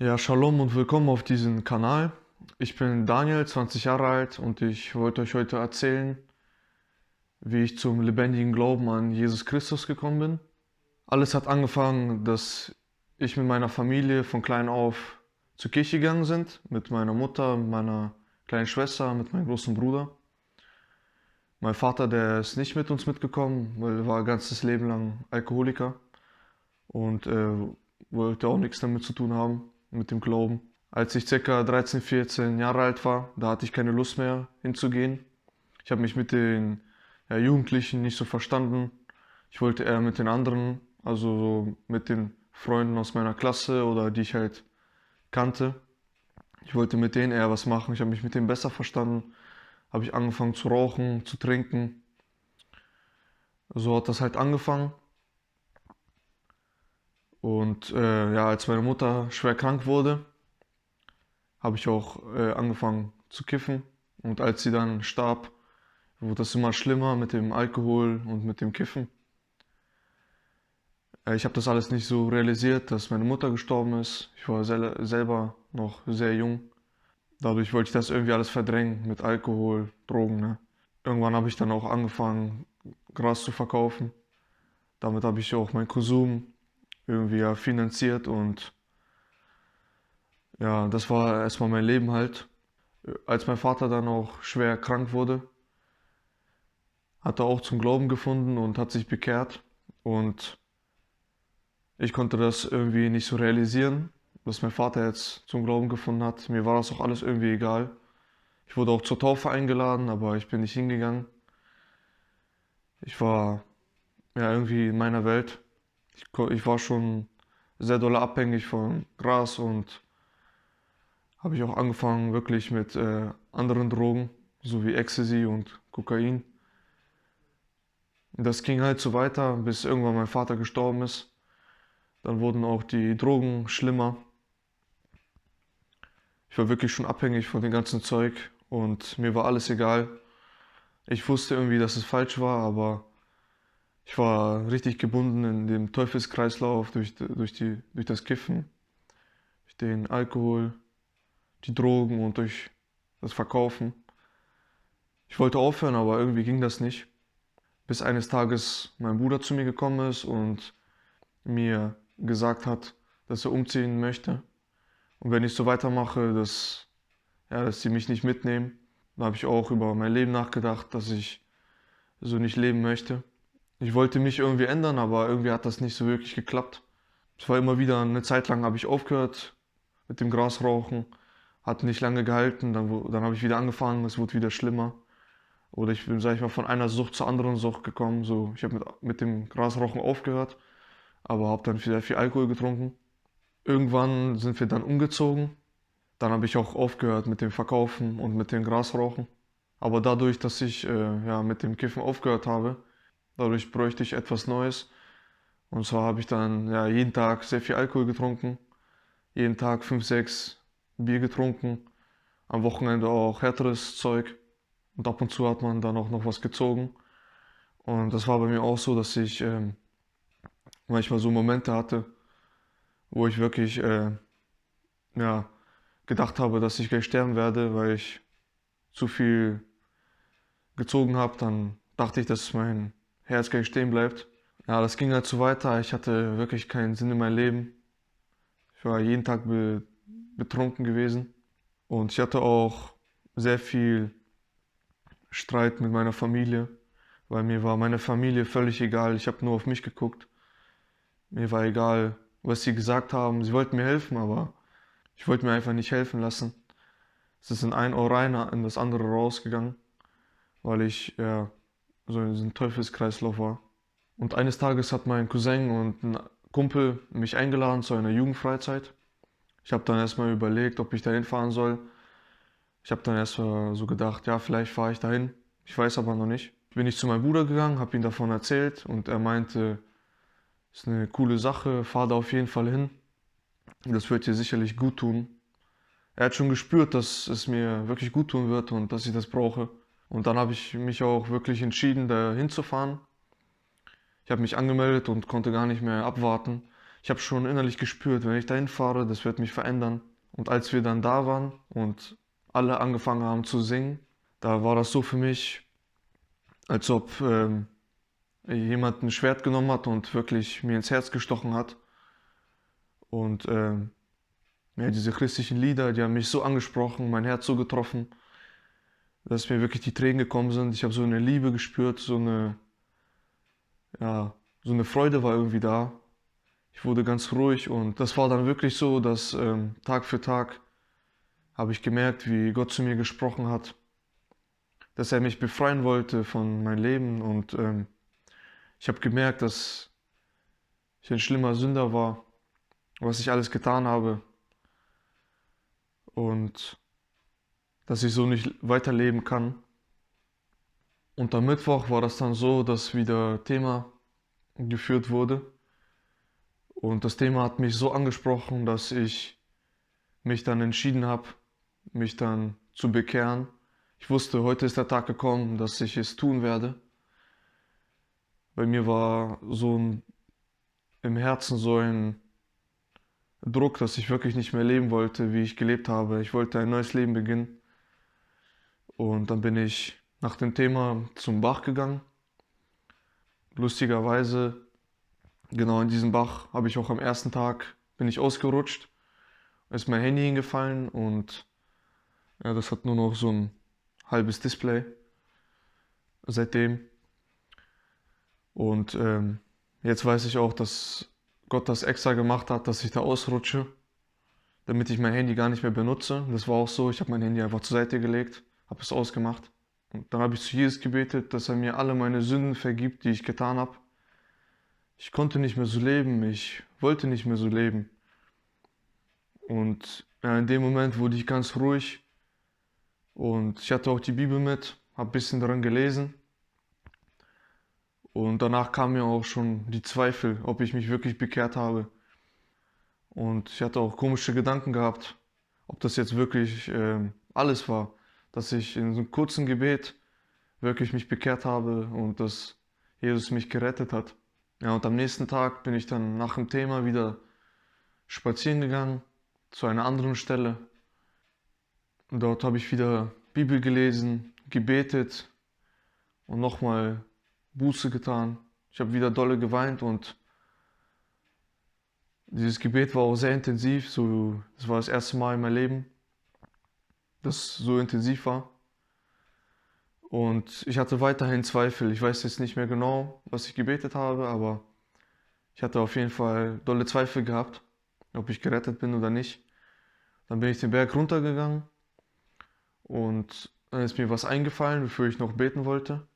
Ja, Shalom und willkommen auf diesem Kanal. Ich bin Daniel, 20 Jahre alt und ich wollte euch heute erzählen, wie ich zum lebendigen Glauben an Jesus Christus gekommen bin. Alles hat angefangen, dass ich mit meiner Familie von klein auf zur Kirche gegangen sind, mit meiner Mutter, mit meiner kleinen Schwester, mit meinem großen Bruder. Mein Vater, der ist nicht mit uns mitgekommen, weil er war ganzes Leben lang Alkoholiker und wollte auch nichts damit zu tun haben, mit dem Glauben. Als ich ca. 13, 14 Jahre alt war, da hatte ich keine Lust mehr hinzugehen. Ich habe mich mit den Jugendlichen nicht so verstanden. Ich wollte eher mit den anderen, also so mit den Freunden aus meiner Klasse oder die ich halt kannte. Ich wollte mit denen eher was machen. Ich habe mich mit denen besser verstanden. Habe ich angefangen zu rauchen, zu trinken. So hat das halt angefangen. Und ja, als meine Mutter schwer krank wurde, habe ich auch angefangen zu kiffen. Und als sie dann starb, wurde das immer schlimmer mit dem Alkohol und mit dem Kiffen. Ich habe das alles nicht so realisiert, dass meine Mutter gestorben ist. Ich war selber noch sehr jung. Dadurch wollte ich das irgendwie alles verdrängen mit Alkohol, Drogen, ne? Irgendwann habe ich dann auch angefangen, Gras zu verkaufen. Damit habe ich auch mein Konsum irgendwie ja finanziert und ja, das war erstmal mein Leben halt. Als mein Vater dann auch schwer krank wurde, hat er auch zum Glauben gefunden und hat sich bekehrt. Und ich konnte das irgendwie nicht so realisieren, dass mein Vater jetzt zum Glauben gefunden hat. Mir war das auch alles irgendwie egal. Ich wurde auch zur Taufe eingeladen, aber ich bin nicht hingegangen. Ich war ja irgendwie in meiner Welt. Ich war schon sehr doll abhängig von Gras und habe ich auch angefangen wirklich mit anderen Drogen, so wie Ecstasy und Kokain. Das ging halt so weiter, bis irgendwann mein Vater gestorben ist. Dann wurden auch die Drogen schlimmer. Ich war wirklich schon abhängig von dem ganzen Zeug und mir war alles egal. Ich wusste irgendwie, dass es falsch war, aber ich war richtig gebunden in dem Teufelskreislauf durch das Kiffen, durch den Alkohol, die Drogen und durch das Verkaufen. Ich wollte aufhören, aber irgendwie ging das nicht. Bis eines Tages mein Bruder zu mir gekommen ist und mir gesagt hat, dass er umziehen möchte. Und wenn ich so weitermache, dass sie mich nicht mitnehmen. Da habe ich auch über mein Leben nachgedacht, dass ich so nicht leben möchte. Ich wollte mich irgendwie ändern, aber irgendwie hat das nicht so wirklich geklappt. Es war immer wieder eine Zeit lang habe ich aufgehört mit dem Grasrauchen, hat nicht lange gehalten, dann habe ich wieder angefangen, es wurde wieder schlimmer. Oder ich bin, sag ich mal, von einer Sucht zur anderen Sucht gekommen. So, ich habe mit dem Grasrauchen aufgehört, aber habe dann sehr viel Alkohol getrunken. Irgendwann sind wir dann umgezogen. Dann habe ich auch aufgehört mit dem Verkaufen und mit dem Grasrauchen. Aber dadurch, dass ich ja, mit dem Kiffen aufgehört habe, dadurch bräuchte ich etwas Neues. Und zwar habe ich dann ja, jeden Tag sehr viel Alkohol getrunken, jeden Tag 5, 6 Bier getrunken, am Wochenende auch härteres Zeug und ab und zu hat man dann auch noch was gezogen. Und das war bei mir auch so, dass ich manchmal so Momente hatte, wo ich wirklich ja, gedacht habe, dass ich gleich sterben werde, weil ich zu viel gezogen habe. Dann dachte ich, dass mein Herz gleich stehen bleibt. Ja, das ging halt so weiter. Ich hatte wirklich keinen Sinn in meinem Leben. Ich war jeden Tag betrunken gewesen. Und ich hatte auch sehr viel Streit mit meiner Familie, weil mir war meine Familie völlig egal. Ich habe nur auf mich geguckt. Mir war egal, was sie gesagt haben. Sie wollten mir helfen, aber ich wollte mir einfach nicht helfen lassen. Es ist in ein Ohr rein, in das andere rausgegangen, weil ich ja so in diesem Teufelskreislauf war. Und eines Tages hat mein Cousin und ein Kumpel mich eingeladen zu einer Jugendfreizeit. Ich habe dann erstmal überlegt, ob ich dahin fahren soll. Ich habe dann erstmal so gedacht, ja, vielleicht fahre ich dahin. Ich weiß aber noch nicht. Bin ich zu meinem Bruder gegangen, habe ihm davon erzählt und er meinte, ist eine coole Sache, fahr da auf jeden Fall hin. Das wird dir sicherlich gut tun. Er hat schon gespürt, dass es mir wirklich gut tun wird und dass ich das brauche. Und dann habe ich mich auch wirklich entschieden, da hinzufahren. Ich habe mich angemeldet und konnte gar nicht mehr abwarten. Ich habe schon innerlich gespürt, wenn ich dahin fahre, das wird mich verändern. Und als wir dann da waren und alle angefangen haben zu singen, da war das so für mich, als ob jemand ein Schwert genommen hat und wirklich mir ins Herz gestochen hat. Und ja, diese christlichen Lieder, die haben mich so angesprochen, mein Herz so getroffen, dass mir wirklich die Tränen gekommen sind. Ich habe so eine Liebe gespürt, ja, so eine Freude war irgendwie da. Ich wurde ganz ruhig und das war dann wirklich so, dass Tag für Tag habe ich gemerkt, wie Gott zu mir gesprochen hat, dass er mich befreien wollte von meinem Leben und ich habe gemerkt, dass ich ein schlimmer Sünder war, was ich alles getan habe und dass ich so nicht weiterleben kann. Und am Mittwoch war das dann so, dass wieder Thema geführt wurde und das Thema hat mich so angesprochen, dass ich mich dann entschieden habe, mich dann zu bekehren. Ich wusste, heute ist der Tag gekommen, dass ich es tun werde. Bei mir war im Herzen so ein Druck, dass ich wirklich nicht mehr leben wollte, wie ich gelebt habe. Ich wollte ein neues Leben beginnen. Und dann bin ich nach dem Thema zum Bach gegangen. Lustigerweise, genau in diesem Bach habe ich auch am ersten Tag bin ich ausgerutscht, ist mein Handy hingefallen und ja, das hat nur noch so ein halbes Display seitdem. Und jetzt weiß ich auch, dass Gott das extra gemacht hat, dass ich da ausrutsche, damit ich mein Handy gar nicht mehr benutze. Das war auch so, ich habe mein Handy einfach zur Seite gelegt, habe es ausgemacht. Und dann habe ich zu Jesus gebetet, dass er mir alle meine Sünden vergibt, die ich getan habe. Ich konnte nicht mehr so leben, ich wollte nicht mehr so leben. Und ja, in dem Moment wurde ich ganz ruhig und ich hatte auch die Bibel mit, habe ein bisschen daran gelesen. Und danach kamen mir auch schon die Zweifel, ob ich mich wirklich bekehrt habe. Und ich hatte auch komische Gedanken gehabt, ob das jetzt wirklich alles war, dass ich in so einem kurzen Gebet wirklich mich bekehrt habe und dass Jesus mich gerettet hat. Ja, und am nächsten Tag bin ich dann nach dem Thema wieder spazieren gegangen zu einer anderen Stelle. Und dort habe ich wieder Bibel gelesen, gebetet und nochmal Buße getan. Ich habe wieder dolle geweint und dieses Gebet war auch sehr intensiv. Das war das erste Mal in meinem Leben, das so intensiv war. Und ich hatte weiterhin Zweifel. Ich weiß jetzt nicht mehr genau, was ich gebetet habe, aber ich hatte auf jeden Fall dolle Zweifel gehabt, ob ich gerettet bin oder nicht. Dann bin ich den Berg runtergegangen und dann ist mir was eingefallen, wofür ich noch beten wollte.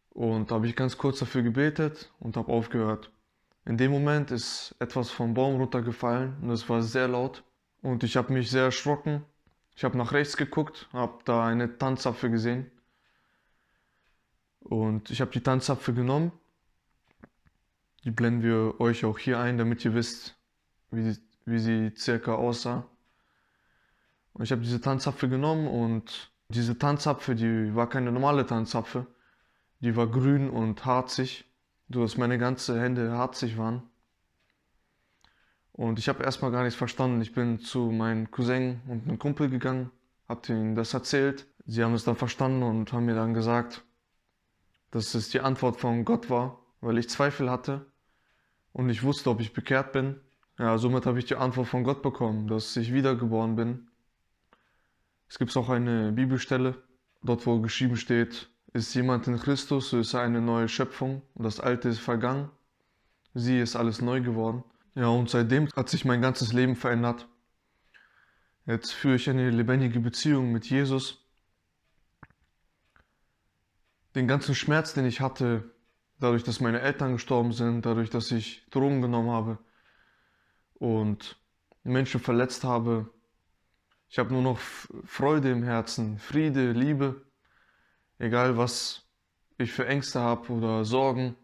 Und da habe ich ganz kurz dafür gebetet und habe aufgehört. In dem Moment ist etwas vom Baum runtergefallen und es war sehr laut. Und ich habe mich sehr erschrocken. Ich habe nach rechts geguckt, habe da eine Tanzapfel gesehen. Und ich habe die Tanzapfel genommen. Die blenden wir euch auch hier ein, damit ihr wisst, wie sie circa aussah. Und ich habe diese Tanzapfel genommen und diese Tanzapfel, die war keine normale Tanzapfel. Die war grün und harzig, sodass meine ganzen Hände harzig waren. Und ich habe erstmal gar nichts verstanden. Ich bin zu meinem Cousin und einem Kumpel gegangen, habe ihnen das erzählt. Sie haben es dann verstanden und haben mir dann gesagt, dass es die Antwort von Gott war, weil ich Zweifel hatte und nicht wusste, ob ich bekehrt bin. Ja, somit habe ich die Antwort von Gott bekommen, dass ich wiedergeboren bin. Es gibt auch eine Bibelstelle, dort wo geschrieben steht, ist jemand in Christus, so ist er eine neue Schöpfung und das Alte ist vergangen. Sie ist alles neu geworden. Ja, und seitdem hat sich mein ganzes Leben verändert. Jetzt führe ich eine lebendige Beziehung mit Jesus. Den ganzen Schmerz, den ich hatte, dadurch, dass meine Eltern gestorben sind, dadurch, dass ich Drogen genommen habe und Menschen verletzt habe, ich habe nur noch Freude im Herzen, Friede, Liebe, egal was ich für Ängste habe oder Sorgen,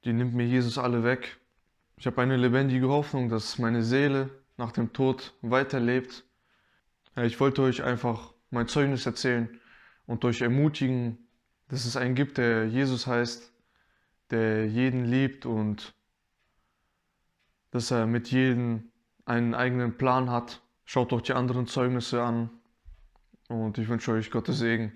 die nimmt mir Jesus alle weg. Ich habe eine lebendige Hoffnung, dass meine Seele nach dem Tod weiterlebt. Ja, ich wollte euch einfach mein Zeugnis erzählen und euch ermutigen, dass es einen gibt, der Jesus heißt, der jeden liebt und dass er mit jedem einen eigenen Plan hat. Schaut auch die anderen Zeugnisse an und ich wünsche euch Gottes Segen.